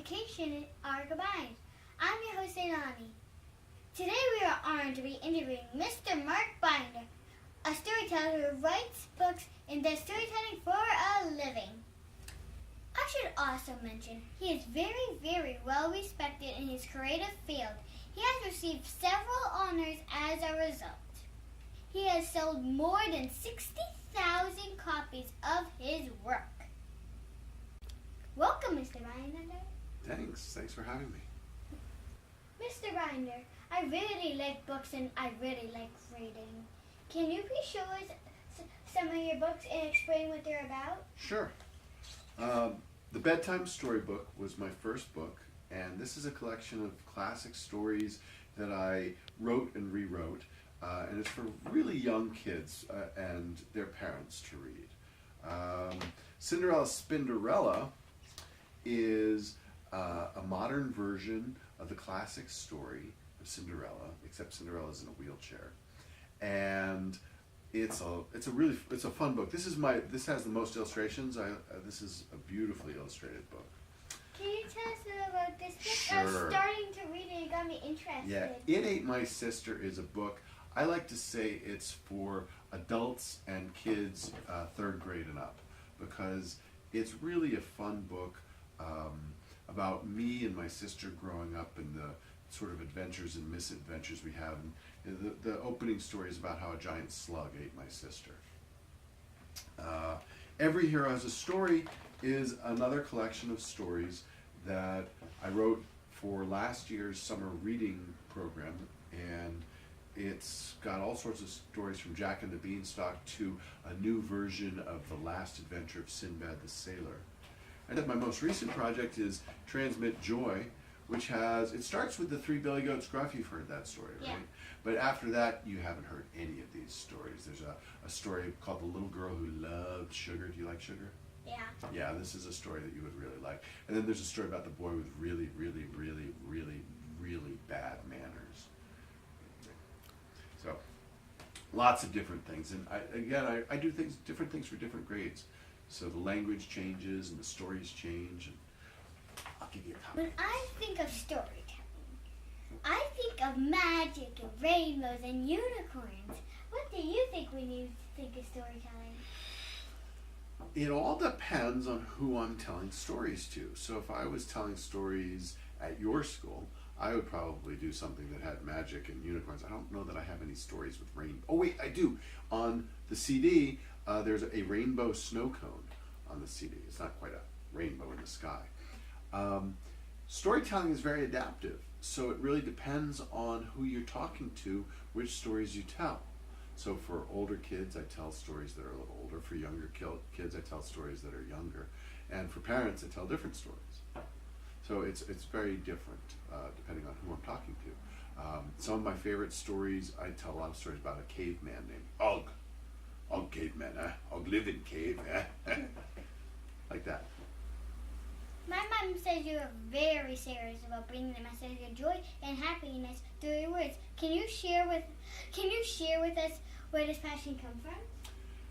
education are combined. I'm your host, Ilani. Today we are honored to be interviewing Mr. Mark Binder, a storyteller who writes books and does storytelling for a living. I should also mention he is very, very well respected in his creative field. He has received several honors as a result. He has sold more than 60,000 copies of his work. Welcome, Mr. Binder. Thanks for having me. Mr. Binder, I really like books and I really like reading. Can you please show us some of your books and explain what they're about? Sure. The Bedtime Storybook was my first book, and this is a collection of classic stories that I wrote and rewrote, and it's for really young kids and their parents to read. Cinderella Spinderella is a modern version of the classic story of Cinderella, except Cinderella's in a wheelchair, and it's a fun book. This has the most illustrations. This is a beautifully illustrated book. Can you tell us a little about this book? Sure. I was starting to read it. It got me interested. Yeah, It Ain't My Sister is a book. I like to say it's for adults and kids 3rd grade and up, because it's really a fun book about me and my sister growing up and the sort of adventures and misadventures we have. And the opening story is about how a giant slug ate my sister. Every Hero Has a Story is another collection of stories that I wrote for last year's summer reading program, and it's got all sorts of stories from Jack and the Beanstalk to a new version of The Last Adventure of Sinbad the Sailor. And then my most recent project is Transmit Joy, which it starts with the Three Billy Goats Gruff. You've heard that story, right? Yeah. But after that, you haven't heard any of these stories. There's a story called The Little Girl Who Loved Sugar. Do you like sugar? Yeah. Yeah, this is a story that you would really like. And then there's a story about the boy with really, really, really, really, really bad manners. So, lots of different things. And I do different things for different grades. So the language changes and the stories change. And I'll give you a copy. When I think of storytelling, I think of magic and rainbows and unicorns. What do you think when you think of storytelling? It all depends on who I'm telling stories to. So if I was telling stories at your school, I would probably do something that had magic and unicorns. I don't know that I have any stories with rain. Oh wait, I do. On the CD, there's a rainbow snow cone on the CD. It's not quite a rainbow in the sky. Storytelling is very adaptive, so it really depends on who you're talking to, which stories you tell. So for older kids, I tell stories that are a little older. For younger kids, I tell stories that are younger. And for parents, I tell different stories. So it's very different depending on who I'm talking to. Some of my favorite stories, I tell a lot of stories about a caveman named Og. Og caveman, Og live in cave, like that. My mom says you are very serious about bringing the message of joy and happiness through your words. Can you share with us where this passion comes from?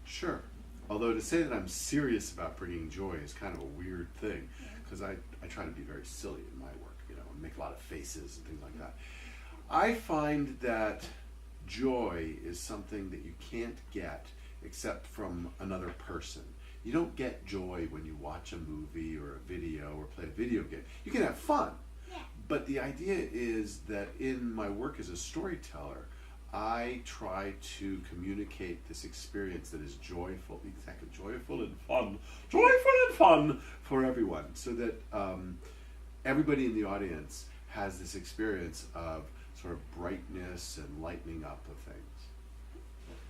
Sure. Although to say that I'm serious about bringing joy is kind of a weird thing, because I try to be very silly in my work, and make a lot of faces and things like that. I find that joy is something that you can't get except from another person. You don't get joy when you watch a movie or a video or play a video game. You can have fun, but the idea is that in my work as a storyteller, I try to communicate this experience that is joyful and fun for everyone, so that everybody in the audience has this experience of sort of brightness and lightening up of things.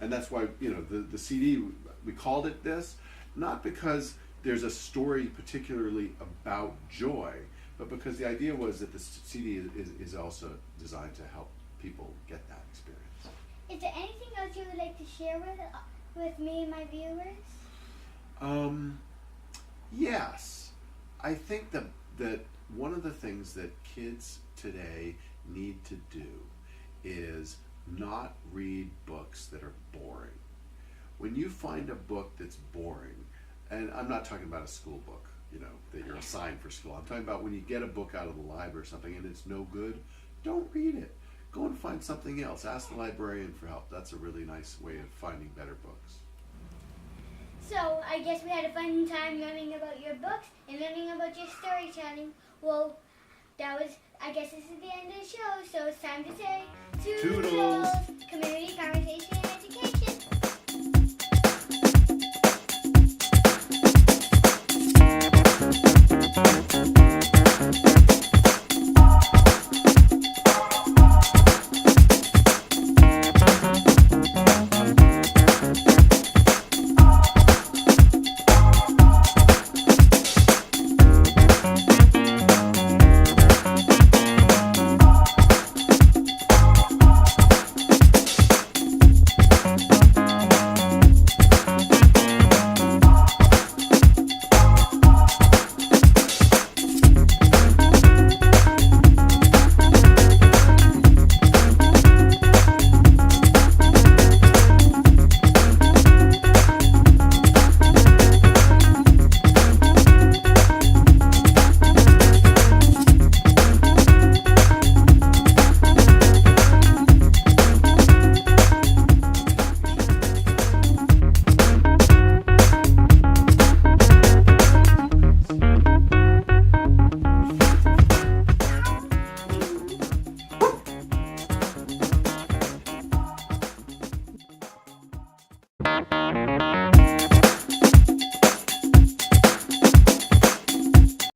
And that's why, the CD, we called it this, not because there's a story particularly about joy, but because the idea was that the CD is also designed to help people get that experience. Is there anything else you would like to share with me and my viewers? Yes. I think that one of the things that kids today need to do is not read books that are boring. When you find a book that's boring, and I'm not talking about a school book, that you're assigned for school. I'm talking about when you get a book out of the library or something and it's no good, don't read it. Go and find something else. Ask the librarian for help. That's a really nice way of finding better books. So I guess we had a fun time learning about your books and learning about your storytelling. Well, I guess this is the end of the show, so it's time to say Toodles! Community Conversation